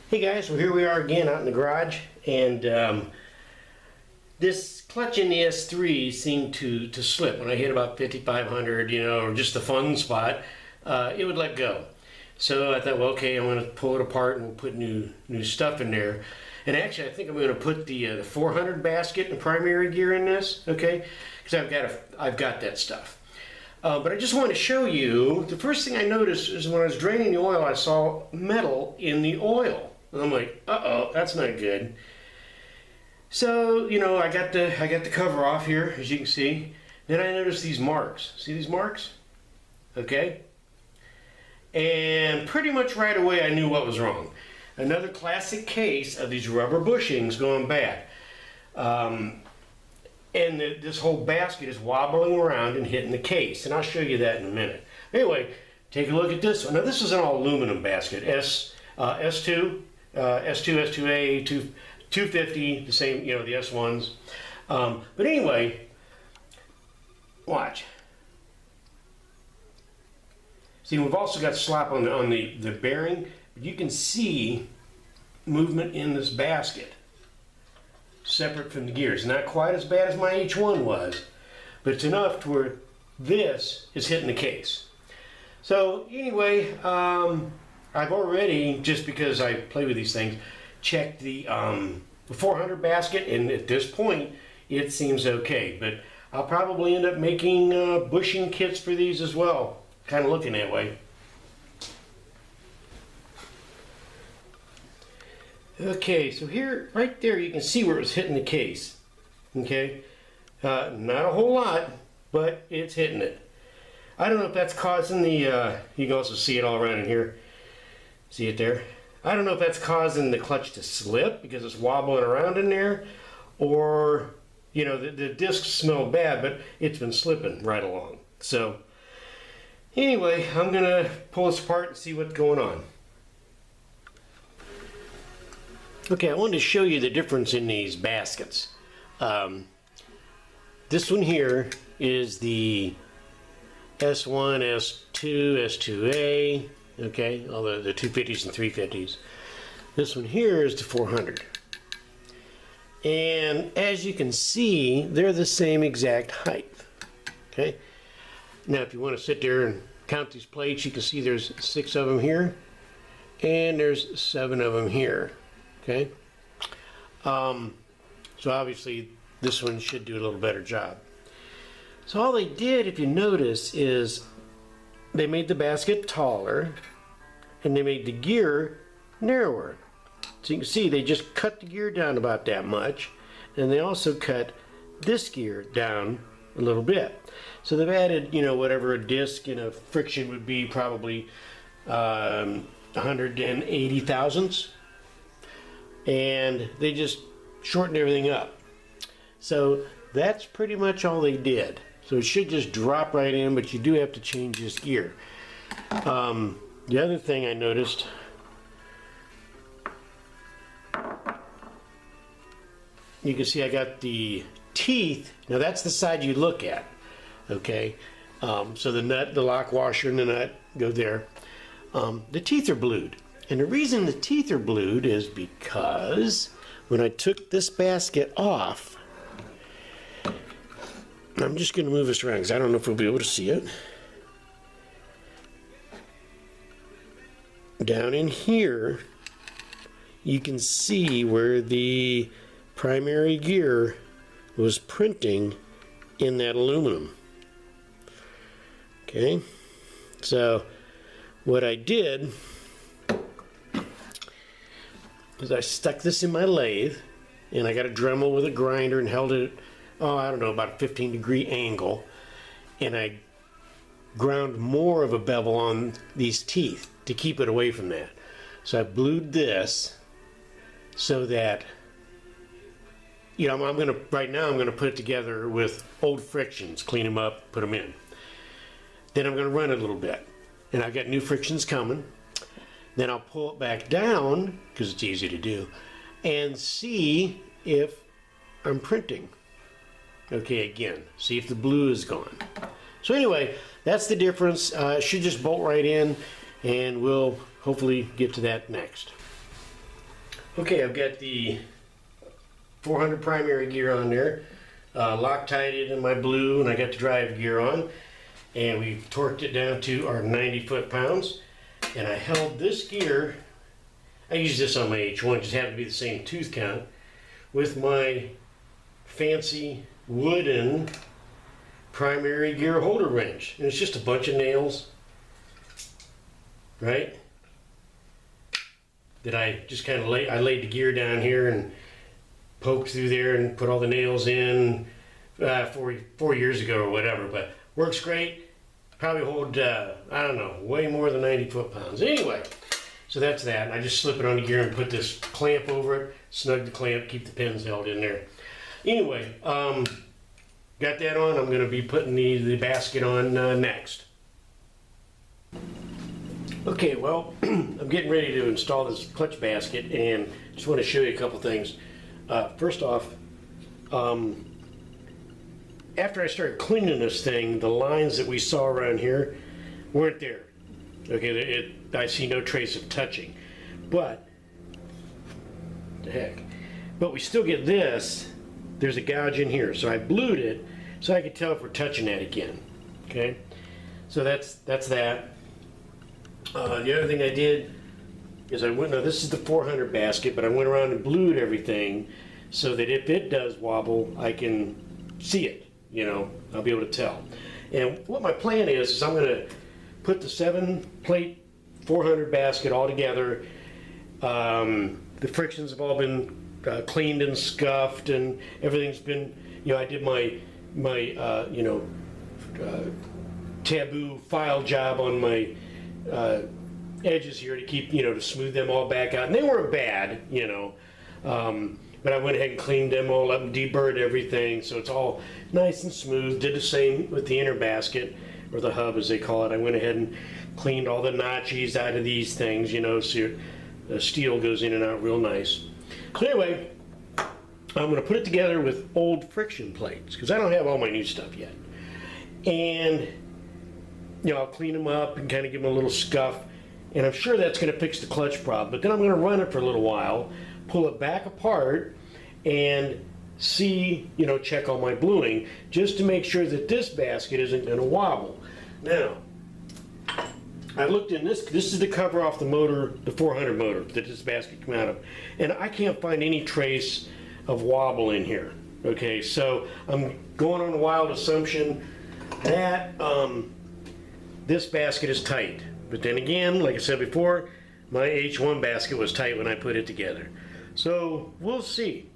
Hey guys, well here we are again out in the garage, and this clutch in the S3 seemed to slip. When I hit about 5,500, or just the fun spot, it would let go. So I thought, well, okay, I'm going to pull it apart and we'll put new stuff in there. And actually, I think I'm going to put the 400 basket and primary gear in this, okay? Because I've got that stuff. But I just want to show you, the first thing I noticed is when I was draining the oil, I saw metal in the oil. And I'm like, uh-oh, that's not good. So, I got the cover off here, as you can see. Then I noticed these marks. See these marks? Okay. And pretty much right away I knew what was wrong. Another classic case of these rubber bushings going bad. And this whole basket is wobbling around and hitting the case. And I'll show you that in a minute. Anyway, take a look at this one. Now this is an all aluminum basket. S2, S2A, 250, the same, the S1s. But anyway, watch. See, we've also got slop on the bearing. You can see movement in this basket separate from the gears. Not quite as bad as my H1 was, but it's enough to where this is hitting the case. So anyway, I've already, just because I play with these things, checked the 400 basket, and at this point it seems okay. But I'll probably end up making bushing kits for these as well. Kind of looking that way. Okay, so here, right there, you can see where it was hitting the case. Okay, not a whole lot, but it's hitting it. I don't know if that's causing the, you can also see it all around in here. See it there? I don't know if that's causing the clutch to slip because it's wobbling around in there, or, the discs smell bad, but it's been slipping right along. So, anyway, I'm going to pull this apart and see what's going on. Okay, I wanted to show you the difference in these baskets. This one here is the S1, S2, S2A, okay, all the 250s and 350s. This one here is the 400. And as you can see, they're the same exact height, okay? Now, if you want to sit there and count these plates, you can see there's 6 of them here, and there's 7 of them here. Okay, so obviously this one should do a little better job. So all they did, if you notice, is they made the basket taller and they made the gear narrower. So you can see they just cut the gear down about that much, and they also cut this gear down a little bit. So they've added, whatever a disc friction would be, probably 180 thousandths. And they just shortened everything up. So that's pretty much all they did. So it should just drop right in, but you do have to change this gear. The other thing I noticed, you can see I got the teeth. Now that's the side you look at, okay? So the nut, the lock washer and the nut go there. The teeth are blued. And the reason the teeth are blued is because when I took this basket off, I'm just going to move this around because I don't know if we'll be able to see it. Down in here, you can see where the primary gear was printing in that aluminum. Okay, so what I did is I stuck this in my lathe, and I got a Dremel with a grinder and held it, I don't know, about a 15-degree angle, and I ground more of a bevel on these teeth to keep it away from that. So I blued this so that, right now I'm gonna put it together with old frictions, clean them up, put them in. Then I'm gonna run it a little bit, and I've got new frictions coming. Then I'll pull it back down, because it's easy to do, and see if I'm printing. Okay, again, see if the blue is gone. So anyway, that's the difference. It should just bolt right in, and we'll hopefully get to that next. Okay, I've got the 400 primary gear on there, Loctited in my blue, and I got the drive gear on, and we've torqued it down to our 90 foot-pounds. And I held this gear, I use this on my H1, just happened to be the same tooth count, with my fancy wooden primary gear holder wrench. And it's just a bunch of nails, right? That I just kind of I laid the gear down here and poked through there and put all the nails in 4 years ago or whatever, but works great. Probably hold, I don't know, way more than 90 foot-pounds. Anyway, so that's that. I just slip it on the gear and put this clamp over it, snug the clamp, keep the pins held in there. Anyway, got that on. I'm going to be putting the basket on next. Okay, well, I'm getting ready to install this clutch basket, and just want to show you a couple things. First off, after I started cleaning this thing, the lines that we saw around here weren't there. Okay, I see no trace of touching, but the heck. But we still get this. There's a gouge in here, so I blued it so I could tell if we're touching that again. Okay, so that's that. The other thing I did is I went. Now this is the 400 basket, but I went around and blued everything so that if it does wobble, I can see it. You know, I'll be able to tell. And what my plan is I'm going to put the 7-plate 400 basket all together. The frictions have all been cleaned and scuffed, and everything's been, you know, I did my taboo file job on my edges here to keep, you know, to smooth them all back out. And they weren't bad, you know. But I went ahead and cleaned them all up and deburred everything, so it's all nice and smooth. Did the same with the inner basket, or the hub as they call it. I went ahead and cleaned all the notches out of these things, you know, so the steel goes in and out real nice. So anyway, I'm going to put it together with old friction plates, because I don't have all my new stuff yet. And, you know, I'll clean them up and kind of give them a little scuff, and I'm sure that's going to fix the clutch problem. But then I'm going to run it for a little while, pull it back apart, and see, you know, check all my bluing, just to make sure that this basket isn't going to wobble. Now, I looked in this is the cover off the motor, the 400 motor that this basket came out of, and I can't find any trace of wobble in here. Okay, so I'm going on a wild assumption that this basket is tight. But then again, like I said before, my H1 basket was tight when I put it together. So we'll see.